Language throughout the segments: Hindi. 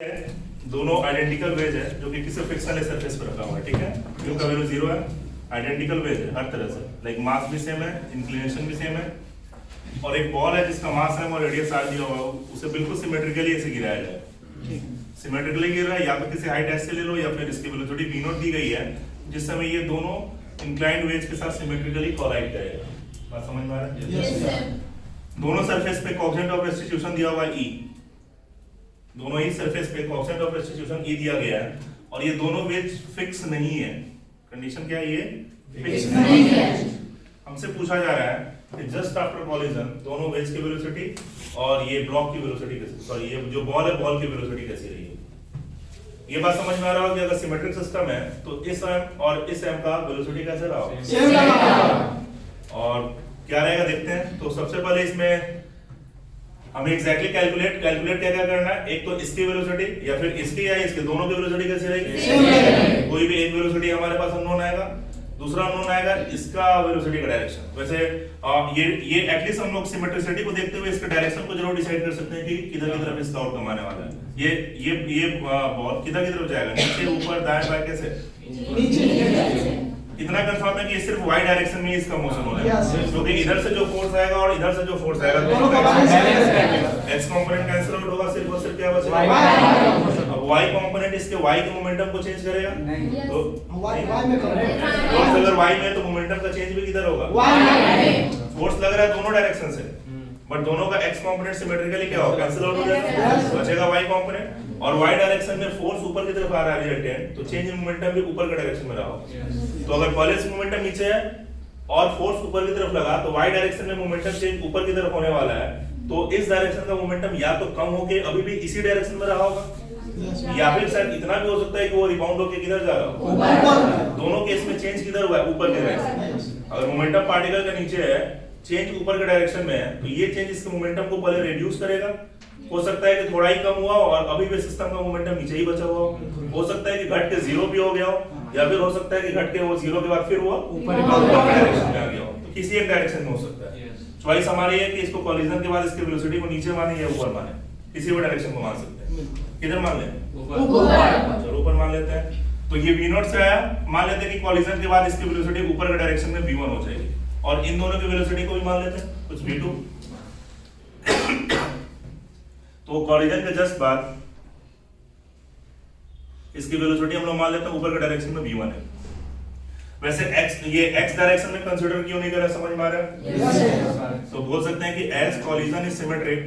दोनों आइडेंटिकल वेज है जो कि किसी फिक्सल सरफेस पर रखा हुआ है, ठीक है। क्यू का वैल्यू 0 है, आइडेंटिकल वेज है हर तरह से, लाइक मास भी सेम है, इंक्लिनेशन भी सेम है, और एक बॉल है जिसका मास है और रेडियस आर दिया हुआ है, उसे बिल्कुल सिमेट्रिकली ऐसे गिराया जाए। सिमेट्रिकली गिर रहा है, या तो किसी हाइट एस से ले लो या फिर इसकी वेलोसिटी v नॉट दी गई है, जिस समय ये दोनों इंक्लाइंड वेज के साथ सिमेट्रिकली कोलाइड करेगा। बात समझ में आ रहा है? Yes sir. दोनों सरफेस पे कोएफिशिएंट ऑफ रेस्टिट्यूशन दिया हुआ है e, दोनों ही सरफेस पे कोएफिशिएंट ऑफ रेस्टिट्यूशन e दिया गया है, और ये दोनों वेज फिक्स नहीं है। कंडीशन क्या है? ये फिक्स नहीं है। हमसे पूछा जा रहा है कि जस्ट आफ्टर कॉलिजन दोनों वेज की वेलोसिटी और ये ब्लॉक की वेलोसिटी कैसे, सॉरी ये जो बॉल है बॉल की वेलोसिटी कैसी रही है। ये बात समझ में आ रहा हो कि अगर सिमेट्रिक सिस्टम है तो इस m और इस m का वेलोसिटी कैसे रहा हो? सेम रहा। और क्या रहेगा देखते हैं। तो सबसे पहले इसमें हमें एग्जैक्टली कैलकुलेट क्या करना है, एक तो इसकी वेलोसिटी या फिर इसकी या इसके दोनों की वेलोसिटी कैसी रहेगी? सेम रहेगी। कोई भी एक वेलोसिटी हमारे पास अननोन आएगा, दूसरा अननोन आएगा इसका वेलोसिटी का डायरेक्शन। वैसे ये एटलीस्ट हम लोग सिमेट्रिसिटी को देखते हुए इसके डायरेक्शन को जरूर डिसाइड कर सकते हैं कि किधर की तरफ इसका आउटकम आने वाला है। ये बॉल किधर की तरफ जाएगा, नीचे ऊपर दाएं बाएं कैसे? नीचे। इतना कंफर्म है कि सिर्फ y डायरेक्शन में ही इसका मोशन होना है, Yes. क्योंकि इधर से जो फोर्स आएगा और इधर से जो फोर्स आएगा दोनों का बैलेंस करेगा। x कंपोनेंट कैंसिल आउट होगा, सिर्फ और सिर्फ क्या बचेगा? Y। अब y कंपोनेंट इसके y के मोमेंटम को चेंज करेगा? नहीं। तो Y में करेगा। फोर्स अगर y में है तो मोमेंटम का चेंज भी किधर होगा? Y में। फोर्स लग रहा है दोनों डायरेक्शन से, बट दोनों का x कंपोनेंट सिमेट्रिकली क्या होगा? कैंसिल आउट हो जाएगा, Yes. बचेगा y कंपोनेंट। और y डायरेक्शन में फोर्स ऊपर की तरफ आ रहा है रिजल्टेंट, तो चेंज इन मोमेंटम भी ऊपर के डायरेक्शन में रहा होगा। तो अगर पहले से मोमेंटम नीचे है और फोर्स ऊपर की तरफ लगा तो y डायरेक्शन में मोमेंटम चेंज ऊपर की तरफ होने वाला है, तो इस डायरेक्शन का मोमेंटम या तो कम होके अभी भी इसी डायरेक्शन में रहा होगा, या फिर शायद इतना भी हो सकता है कि वो रिबाउंड होके किधर जा रहा हो। ऊपर। दोनों केस में चेंज किधर हुआ है? ऊपर के डायरेक्शन। अगर मोमेंटम पार्टिकल का नीचे है, चेंज ऊपर के डायरेक्शन में है, तो ये चेंज इसके मोमेंटम को पहले रिड्यूस करेगा। हो सकता है कि थोड़ा ही कम हुआ और अभी भी सिस्टम का मोमेंटम नीचे ही बचा हुआ हो सकता है कि घट के 0 भी हो गया हो, या फिर हो सकता है कि घट के वो 0 के बाद फिर वो ऊपर के डायरेक्शन में आ गया हो। तो किसी एक डायरेक्शन में हो सकता है। चॉइस हमारी है कि इसको कॉलिजन के बाद इसकी वेलोसिटी को नीचे माने या ऊपर माने, किसी भी डायरेक्शन को मान सकते हैं। किधर मान लें? ऊपर। चलो ऊपर मान लेते हैं। तो ये v नॉट से आया, मान लेते हैं कि कॉलिजन के बाद इसकी वेलोसिटी ऊपर के डायरेक्शन में v1 हो जाएगी, और इन दोनों की वेलोसिटी को भी मान लेते हैं कुछ v2। तो कॉलिजन के जस्ट बाद इसकी वेलोसिटी हम लोग मान लेते हैं ऊपर के डायरेक्शन में v1 है। वैसे ये x डायरेक्शन में कंसीडर क्यों नहीं कर रहा, समझ में आ रहा है? Yes. तो बोल सकते हैं कि as collision is symmetric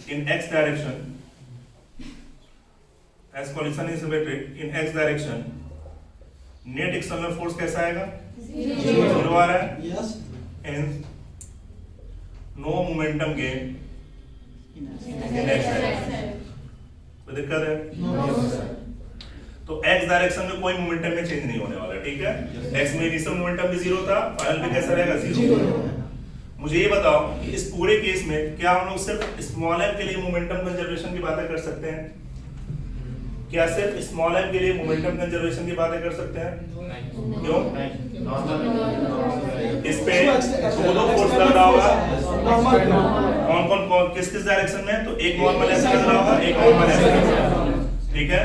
in x direction, as collision is symmetric in x direction, net external force कैसा आएगा? 0 आ रहा है। Yes. Hence no momentum gain in x direction। कोई दिक्कत है? तो x डायरेक्शन में कोई मोमेंटम में चेंज नहीं होने वाला, ठीक है। x में इनिशियल मोमेंटम भी 0 था, फाइनल में कैसा रहेगा? 0। मुझे ये बताओ कि इस पूरे केस में क्या हम लोग सिर्फ स्मॉल m के लिए मोमेंटम कंजर्वेशन की बातें कर सकते हैं? क्या सिर्फ स्मॉल m के लिए मोमेंटम कंजर्वेशन की बातें कर सकते हैं? क्यों? इस पे दो फोर्स लग रहा होगा, कौन किस डायरेक्शन में? तो एक नॉर्मल ऐसे लग रहा होगा, एक नॉर्मल ऐसे लग रहा होगा, ठीक है।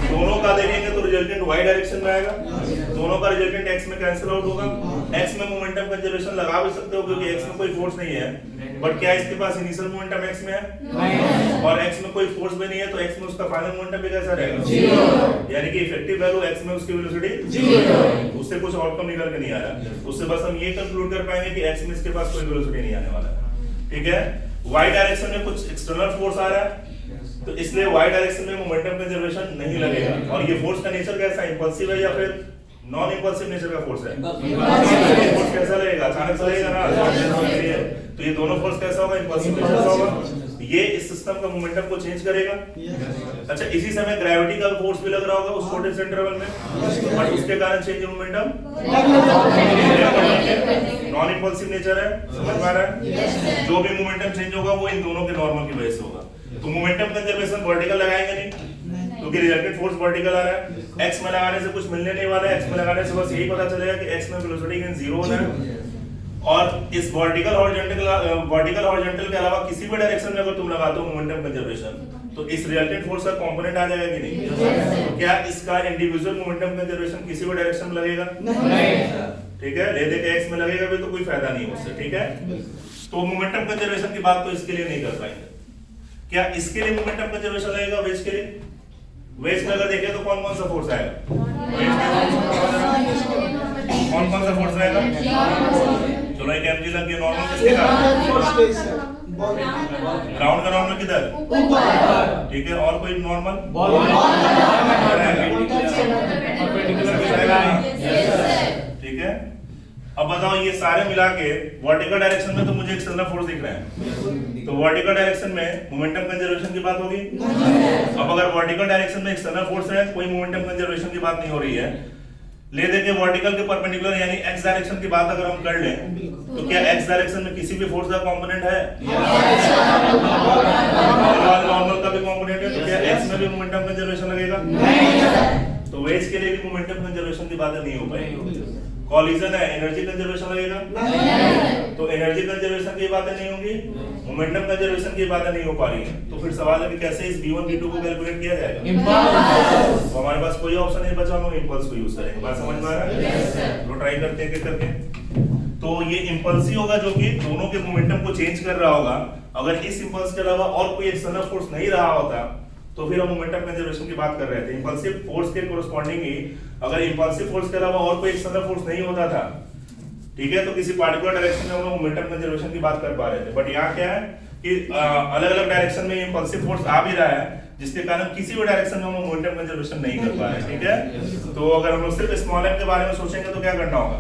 दोनों का देखेंगे तो रिजल्टेंट y डायरेक्शन में आएगा, दोनों का रिजल्टेंट x में कैंसिल आउट होगा। x में मोमेंटम कंजर्वेशन लगा भी सकते हो क्योंकि x में कोई फोर्स नहीं है, बट क्या इसके पास इनिशियल मोमेंटम x में है? नहीं। और x में कोई फोर्स भी नहीं है, तो x में उसका फाइनल मोमेंटम भी कैसा रहेगा? 0। यानी कि इफेक्टिव वैल्यू x में उसकी वेलोसिटी 0। उससे कुछ आउटकम निकल के नहीं आ रहा, उससे बस हम ये कंक्लूड कर पाएंगे कि x में इसके पास कोई वेलोसिटी नहीं आने वाला, ठीक है। y डायरेक्शन में कुछ एक्सटर्नल फोर्स आ रहा है, तो इसलिए y डायरेक्शन में मोमेंटम कंजर्वेशन नहीं लगेगा। और ये फोर्स का नेचर कैसा है? इंपल्सिव है या फिर नॉन इंपल्सिव नेचर का फोर्स है? ये फोर्स कैसा लगेगा? अचानक से लगेगा ना। तो ये दोनों फोर्स कैसा होगा? इंपल्सिव नेचर का होगा। ये इस सिस्टम का मोमेंटम को चेंज करेगा। अच्छा, इसी समय ग्रेविटी का फोर्स भी लग रहा होगा उस छोटे से इंटरवल में, बट उसके कारण change in momentum non impulsive nature है, समझ पा रहा है? जो भी मोमेंटम चेंज होगा वो इन दोनों के नॉर्मल की वजह से होगा। तो मोमेंटम कंजर्वेशन वर्टिकल लगाएंगे नहीं, क्योंकि रिजल्टेंट फोर्स वर्टिकल आ रहा है। x में लगाने से कुछ मिलने नहीं वाला है, x में लगाने से बस यही पता चलेगा कि x में वेलोसिटी गेन 0 होना है, और इस वर्टिकल हॉरिजॉन्टल के अलावा किसी भी डायरेक्शन में अगर तुम लगाते हो मोमेंटम कंजर्वेशन तो इस रिजल्टेंट फोर्स का कंपोनेंट आ जाएगा कि नहीं? तो क्या इसका इंडिविजुअल मोमेंटम कंजर्वेशन किसी भी डायरेक्शन में लगेगा? ठीक है, ले दे के एक्स में लगेगा भी तो कोई फायदा नहीं उससे। ठीक है, तो मोमेंटम कंजर्वेशन की बात तो इसके लिए नहीं कर पाएंगे। क्या इसके लिए मोमेंटम कंजर्वेशन लगेगा वेज के लिए? वेज में अगर देखें तो कौन कौन सा फोर्स आएगा? कौन कौन सा फोर्स आएगा? चलो एक mg लग गया। नॉर्मल किसके का? ग्राउंड का नॉर्मल किधर? ठीक है, और कोई नॉर्मल? ठीक है, अब बताओ ये सारे मिला के वर्टिकल डायरेक्शन में तो मुझे एक्सटर्नल फोर्स दिख रहा है, तो वर्टिकल डायरेक्शन में मोमेंटम कंजर्वेशन की बात होगी। अब अगर वर्टिकल डायरेक्शन में एक्सटर्नल फोर्स है, कोई मोमेंटम कंजर्वेशन की बात नहीं हो रही है। ले दे के वर्टिकल के परपेंडिकुलर यानी एक्स डायरेक्शन की बात अगर हम कर लें तो क्या एक्स डायरेक्शन में किसी भी फोर्स का कंपोनेंट है? नॉर्मल का भी कंपोनेंट है, तो क्या एक्स में भी मोमेंटम कंजर्वेशन लगेगा? तो वेज के लिए भी मोमेंटम कंजर्वेशन की बातें नहीं हो पाएगी। कॉलिजन है, एनर्जी कंजर्वेशन लगेगा? तो एनर्जी कंजर्वेशन की बातें नहीं होंगी, मोमेंटम कंजर्वेशन की बातें नहीं हो पा रही है। तो फिर सवाल है कि कैसे इस v1 v2 को कैलकुलेट किया जाएगा? तो हमारे पास कोई ऑप्शन नहीं बचा, हम लोग इंपल्स को यूज करेंगे। बात समझ में आ रहा है? तो ट्राई करते हैं कि करके। तो ये इंपल्स ही होगा जो कि दोनों के मोमेंटम को चेंज कर रहा होगा। अगर इस इंपल्स के अलावा और कोई एक्सटर्नल फोर्स नहीं रहा होता तो फिर हम मोमेंटम कंजर्वेशन की बात कर रहे थे। इंपल्सिव फोर्स के कोरस्पॉन्डिंग ही अगर इंपल्सिव फोर्स के अलावा और कोई एक्सटर्नल फोर्स नहीं होता था, ठीक है, तो किसी पार्टिकुलर डायरेक्शन में हम लोग मोमेंटम कंजर्वेशन की बात कर पा रहे थे। बट यहाँ क्या है कि अलग अलग डायरेक्शन में इंपल्सिव फोर्स आ भी रहा है, जिसके कारण किसी भी डायरेक्शन में हम लोग मोमेंटम कंजर्वेशन नहीं कर पा रहे। ठीक है, तो अगर हम लोग सिर्फ स्मॉल एम के बारे में सोचेंगे तो क्या करना होगा?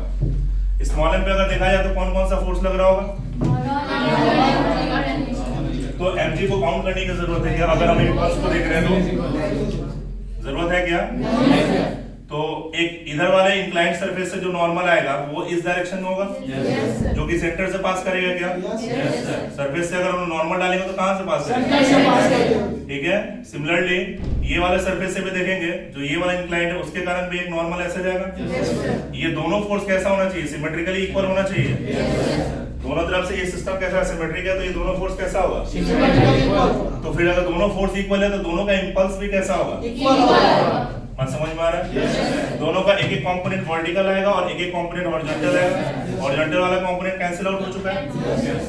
स्मॉल एम पे अगर देखा जाए तो कौन कौन सा फोर्स लग रहा होगा? तो mg को काउंट करने की जरूरत है क्या? अगर हम इंपल्स को देख रहे हैं तो जरूरत है क्या? तो एक इधर वाले इंक्लाइंड सरफेस से जो नॉर्मल आएगा वो इस डायरेक्शन में होगा, जो कि सेंटर से पास करेगा क्या? सरफेस से अगर हम नॉर्मल डालेंगे तो कहां से पास करेगा? ठीक है, सिमिलरली ये वाले सरफेस से भी देखेंगे, जो ये वाला इंक्लाइंड है उसके कारण भी एक नॉर्मल ऐसे जाएगा। ये दोनों फोर्स कैसा होना चाहिए? सिमेट्रिकली इक्वल होना चाहिए। दोनों तरफ से ये सिस्टम कैसा सिमेट्रिक है, तो ये दोनों फोर्स कैसा होगा? तो फिर अगर दोनों फोर्स इक्वल है तो दोनों का इंपल्स भी कैसा होगा? बात समझ में आ रहा है? दोनों का एक एक कंपोनेंट वर्टिकल आएगा और एक एक कंपोनेंट हॉरिजॉन्टल आएगा। हॉरिजॉन्टल वाला कंपोनेंट कैंसिल आउट हो चुका है,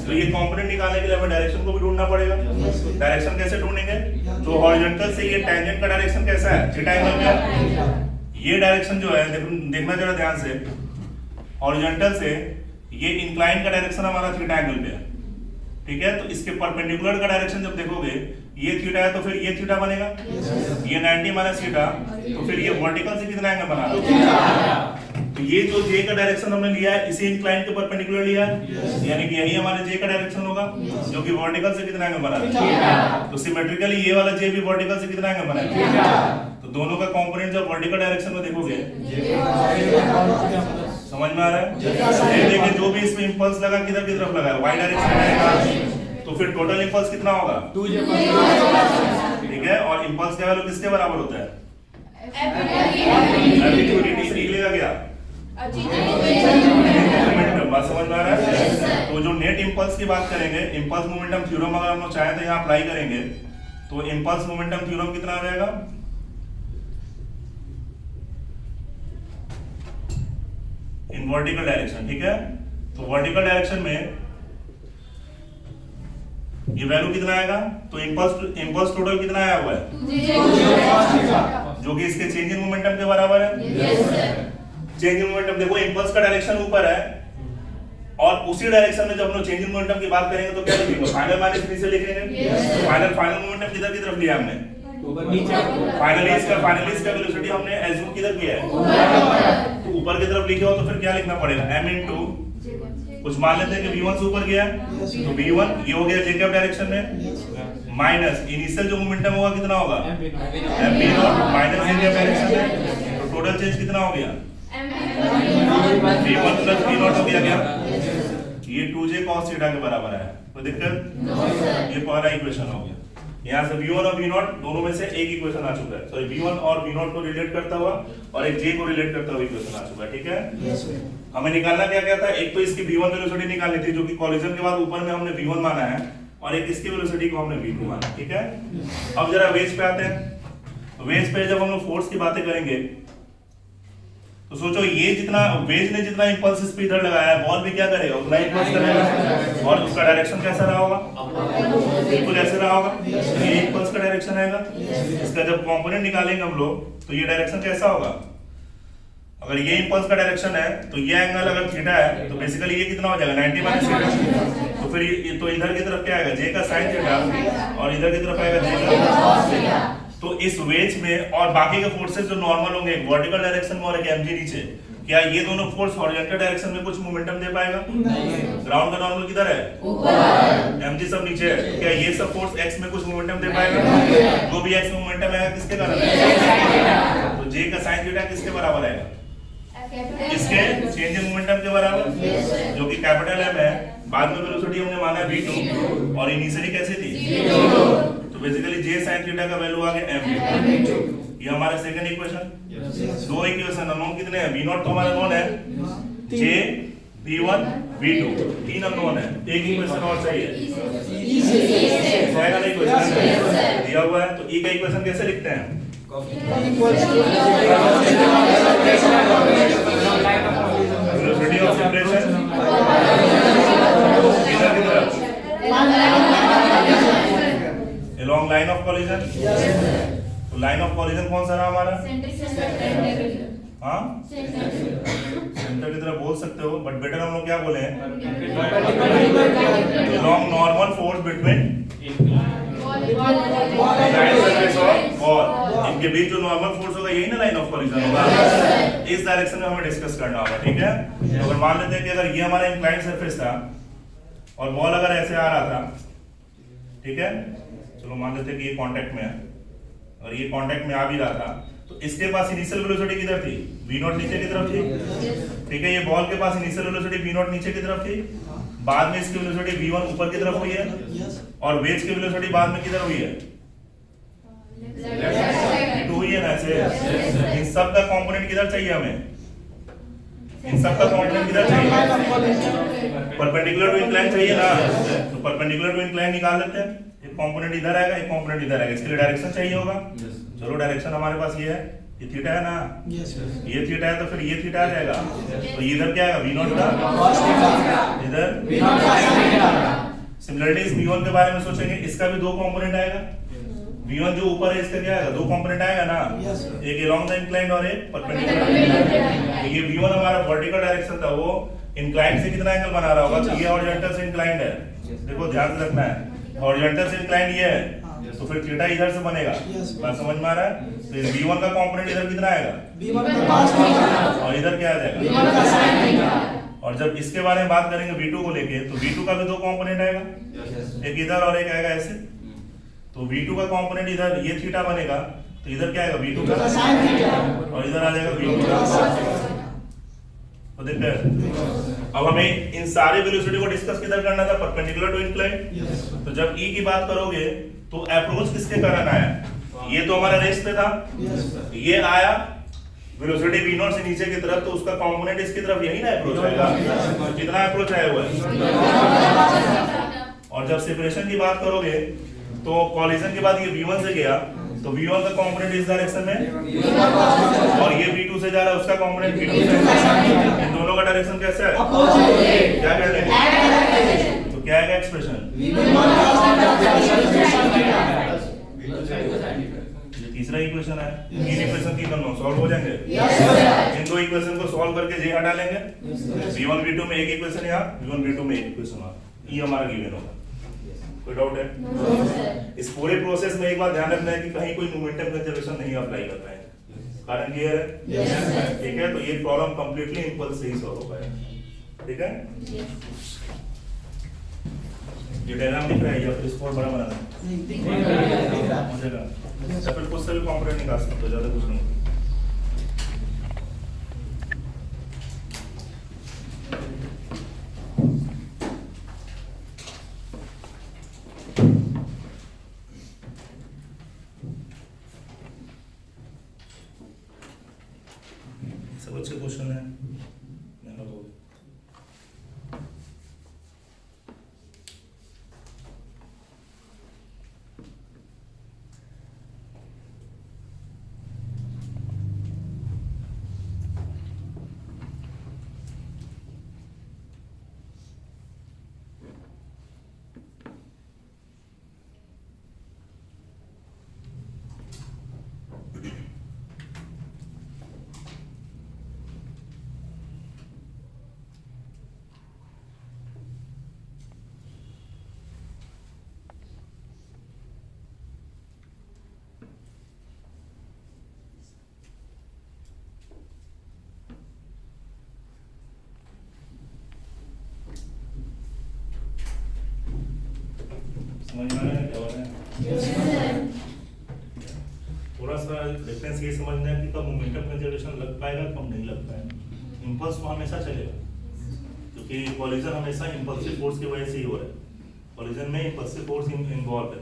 तो ये कंपोनेंट निकालने के लिए हमें डायरेक्शन को भी ढूंढना पड़ेगा। डायरेक्शन कैसे ढूंढेंगे? तो हॉरिजॉन्टल से ये टेंजेंट का डायरेक्शन कैसा है? थीटा एंगल में। ये डायरेक्शन जो है देखना जरा ध्यान से, हॉरिजॉन्टल से ये इंक्लाइन का डायरेक्शन हमारा थीटा एंगल पे है। ठीक है, तो इसके परपेंडिकुलर का डायरेक्शन जब देखोगे ये थीटा है तो फिर ये थीटा बनेगा, ये 90 माइनस थीटा, तो फिर ये वर्टिकल से कितना एंगल बना रहा? तो ये जो जे का डायरेक्शन हमने लिया है इसे इंक्लाइन के परपेंडिकुलर लिया है, यानी कि यही हमारा जे का डायरेक्शन होगा, जो कि वर्टिकल से कितना एंगल बना रहा है। तो सिमेट्रिकली ये वाला जे भी वर्टिकल से कितना एंगल बनाएगा? तो दोनों का कंपोनेंट जब वर्टिकल डायरेक्शन में देखोगे, समझ में आ रहा है? ये देखिए जो भी इसमें इंपल्स लगा किधर की तरफ लगा है? वाई डायरेक्शन में आएगा, तो फिर टोटल इंपल्स कितना होगा? 2j। ठीक है, और इंपल्स का वैल्यू किसके बराबर होता है? dt से निकलेगा क्या? बात समझ में आ रहा है? तो जो नेट इंपल्स की बात करेंगे, इंपल्स मोमेंटम थ्योरम अगर हम लोग चाहे तो यहाँ अप्लाई करेंगे, तो इंपल्स मोमेंटम थ्योरम कितना आ जाएगा? In vertical direction. ठीक है, तो वर्टिकल डायरेक्शन में ये वैल्यू कितना आएगा? तो इंपल्स टोटल कितना आया हुआ है? जो कि इसके चेंज इन मोमेंटम के बराबर है। चेंज इन मोमेंटम देखो, इंपल्स का डायरेक्शन ऊपर है और उसी डायरेक्शन में जब हम लोग चेंज इन मोमेंटम की बात करेंगे तो क्या लिखेंगे? फाइनल माइनस इनिशियल लिखेंगे। फाइनल मोमेंटम किधर की तरफ लिया हमने? फाइनलिस्ट का वेलोसिटी हमने एज्यूम किधर किया है? तो ऊपर की तरफ लिखे हो तो फिर क्या लिखना पड़ेगा? m इनटू कुछ मान लेते हैं कि v1 से ऊपर गया, तो v1 ये हो गया j कैप डायरेक्शन में, माइनस इनिशियल जो मोमेंटम होगा कितना होगा? mv0 minus j cap direction में, तो टोटल चेंज कितना हो गया? v1 प्लस v0 हो गया क्या? ये 2j cos थीटा के बराबर है। कोई दिक्कत? ये पहला इक्वेशन हो गया। यहाँ से V1 और V0 दोनों में से एक इक्वेशन आ चुका है, सॉरी V1 और V0 को रिलेट करता हुआ और एक J को रिलेट करता हुआ इक्वेशन आ चुका है, ठीक है। हमें निकालना क्या क्या था, एक तो इसकी V1 वेलोसिटी निकालनी थी जो कि कॉलिजन के बाद ऊपर में हमने V1 माना है, और एक इसकी वेलोसिटी को हमने V2 माना, ठीक है। अब जरा वेज पे आते हैं। वेज पे जब हम लोग फोर्स की बातें करेंगे तो सोचो ये जितना वेज ने जितना इंपल्स इस पे इधर लगाया है, बॉल भी क्या करेगा, उतना इंपल्स करेगा, और उसका डायरेक्शन कैसा रहा होगा, बिल्कुल ऐसे रहा होगा। तो ये इंपल्स का डायरेक्शन आएगा। इसका जब कंपोनेंट निकालेंगे हम लोग तो ये डायरेक्शन कैसा होगा, अगर ये इंपल्स का डायरेक्शन है तो ये एंगल अगर थीटा है तो बेसिकली ये कितना हो जाएगा 90 माइनस थीटा। तो फिर ये तो इधर की तरफ क्या आएगा, जे का साइन थीटा, और इधर की तरफ आएगा जे का cos थीटा। तो इस वेज में और बाकी के फोर्सेस जो नॉर्मल होंगे, एक वर्टिकल डायरेक्शन में और एक mg नीचे, क्या ये दोनों फोर्स हॉरिजॉन्टल डायरेक्शन में कुछ मोमेंटम दे पाएगा? ग्राउंड का नॉर्मल किधर है, ऊपर, mg सब नीचे है। क्या ये सब फोर्स x में कुछ मोमेंटम दे पाएगा? जो भी x में मोमेंटम आएगा किसके कारण है, तो j का sin थीटा किसके बराबर आएगा, इसके चेंज इन मोमेंटम के बराबर, जो कि कैपिटल M है। बाद में वेलोसिटी हमने माना है v2 और इनिशियली कैसे थी, तो बेसिकली j sin थीटा का वैल्यू आ गया m2। ये हमारा सेकंड इक्वेशन। दो इक्वेशन अननोन कितने हैं, v0 तो हमारा नोन है, j v1 v2 तीन अननोन है। एक इक्वेशन और चाहिए, सेकंड इक्वेशन दिया हुआ है। तो e का इक्वेशन कैसे लिखते हैं, वेलोसिटी ऑफ सेपरेशन किधर की तरफ, along line of collision। तो लाइन ऑफ कॉलिजन कौन सा रहा हमारा, हाँ सेंटर की तरफ बोल सकते हो, बट बेटर हम लोग क्या बोले हैं, along normal force between और इनके बीच जो नॉर्मल फोर्स होगा यही ना लाइन ऑफ कॉलिजन होगा। इस डायरेक्शन में हमें डिस्कस करना होगा, ठीक है। तो अगर मान लेते हैं कि अगर ये हमारा इंक्लाइंड सरफेस था और बॉल अगर ऐसे आ रहा था, ठीक है, चलो मान लेते हैं कि ये कांटेक्ट में है और ये कांटेक्ट में आ भी रहा था, तो इसके पास इनिशियल वेलोसिटी किधर थी, v0 नीचे की तरफ थी, ठीक है। ये बॉल के पास इनिशियल वेलोसिटी v0 नीचे की तरफ थी, बाद में इसकी वेलोसिटी v1 ऊपर की तरफ हुई है, और वेज की वेलोसिटी बाद में किधर हुई है, v2 हुई है ना ऐसे। इन सब का कंपोनेंट किधर चाहिए हमें, इन सब का कंपोनेंट किधर चाहिए, परपेंडिकुलर टू इंक्लाइन चाहिए ना। तो परपेंडिकुलर टू इंक्लाइन निकाल लेते हैं, एक कंपोनेंट इधर आएगा, एक कंपोनेंट इधर आएगा, इसके लिए डायरेक्शन चाहिए होगा। चलो डायरेक्शन हमारे पास ये है, ये थीटा है ना, ये थीटा है, तो फिर ये थीटा आ जाएगा। तो इधर क्या आएगा, v0 का, इधर सिमिलरली इस v1 के बारे में सोचेंगे, इसका भी दो कंपोनेंट आएगा। v1 जो ऊपर है इसका क्या आएगा, दो कंपोनेंट आएगा ना, एक अलोंग द इंक्लाइंड और एक परपेंडिकुलर। ये v1 हमारा वर्टिकल डायरेक्शन था, वो इंक्लाइंड से कितना एंगल बना रहा होगा, तो ये हॉरिजॉन्टल से इंक्लाइंड है। देखो ध्यान से रखना है, हॉरिजॉन्टल से इंक्लाइंड ये है, तो फिर थीटा इधर से बनेगा। बात समझ में आ रहा है। तो इस v1 का कंपोनेंट इधर कितना आएगा, और इधर क्या आ जाएगा, और जब इसके बारे में बात करेंगे v2 को लेके, तो v2 का भी दो कंपोनेंट आएगा, एक इधर और एक आएगा ऐसे। तो v2 का कंपोनेंट इधर ये थीटा बनेगा, तो इधर क्या आएगा, v2 का, और इधर आ जाएगा v2 का। तो देखते हैं, अब हमें इन सारे वेलोसिटी को डिस्कस किधर करना था, परपेंडिकुलर टू इंक्लाइन। तो जब e की बात करोगे तो अप्रोच किसके कारण आया, ये तो हमारा रेस्ट पे था, ये आया वेलोसिटी v0 से नीचे की तरफ, तो उसका कंपोनेंट इसकी तरफ यही ना अप्रोच आएगा। तो कितना अप्रोच आया हुआ है। और जब सेपरेशन की बात करोगे तो कॉलिजन के बाद ये v1 से गया, तो v1 का कंपोनेंट इस डायरेक्शन में, और ये v2 से जा रहा है, उसका कंपोनेंट v2 से। इन दोनों का डायरेक्शन कैसा है, क्या कर लेंगे, तो क्या आएगा एक्सप्रेशन, ये तीसरा इक्वेशन है। तीन इक्वेशन तीन दोनों सॉल्व हो जाएंगे। इन दो इक्वेशन को सॉल्व करके जे हटा लेंगे, v1 v2 में एक इक्वेशन यहाँ, v1 v2 में एक इक्वेशन यहाँ, ये हमारा गिवन होगा। कोई डाउट है? इस पूरे प्रोसेस में एक बात ध्यान रखना है कि कहीं कोई मोमेंटम कंजर्वेशन नहीं अप्लाई कर रहे हैं। कारण क्लियर है? ठीक है, तो ये प्रॉब्लम कंप्लीटली इंपल्स से ही सॉल्व हो पाएगा। ठीक है, ये डायग्राम दिख रहा है या फिर इसको बड़ा बनाना है? या फिर कुछ से भी कंपोनेंट निकाल सकते हो, ज्यादा कुछ नहीं। समझ में आ रहा है क्या हो रहा है? थोड़ा सा डिफरेंस ये समझना है कि कब मोमेंटम कंजर्वेशन लग पाएगा कब नहीं लग पाएगा। इंपल्स तो हमेशा चलेगा, क्योंकि कॉलिजन हमेशा इंपल्सिव फोर्स की वजह से ही हो रहा है। कॉलिजन में इंपल्सिव फोर्स इन्वॉल्व है,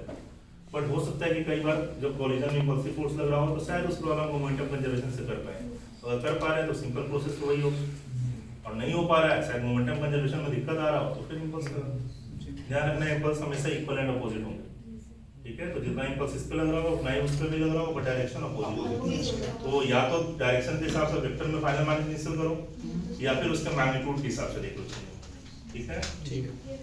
बट हो सकता है कि कई बार जब कॉलिजन में इंपल्सिव फोर्स लग रहा हो तो शायद उस प्रॉब्लम को मोमेंटम कंजर्वेशन से कर पाए। अगर कर पा रहे हैं तो सिंपल प्रोसेस तो वही हो, और नहीं हो पा रहा है शायद मोमेंटम कंजर्वेशन में दिक्कत आ रहा हो तो फिर इंपल्स करो। ध्यान रखना इंपल्स हमेशा इक्वल एंड अपोजिट होंगे, ठीक है? तो जितना इंपल्स इस पे लग रहा होगा उतना ही उस पे भी लग रहा होगा, बट डायरेक्शन अपोजिट होगी। तो या तो डायरेक्शन के हिसाब से वेक्टर में फाइनल मार्जिन निकाल करो, या फिर उसके मैग्नीट्यूड के हिसाब से देख लो, ठीक है? ठीक है।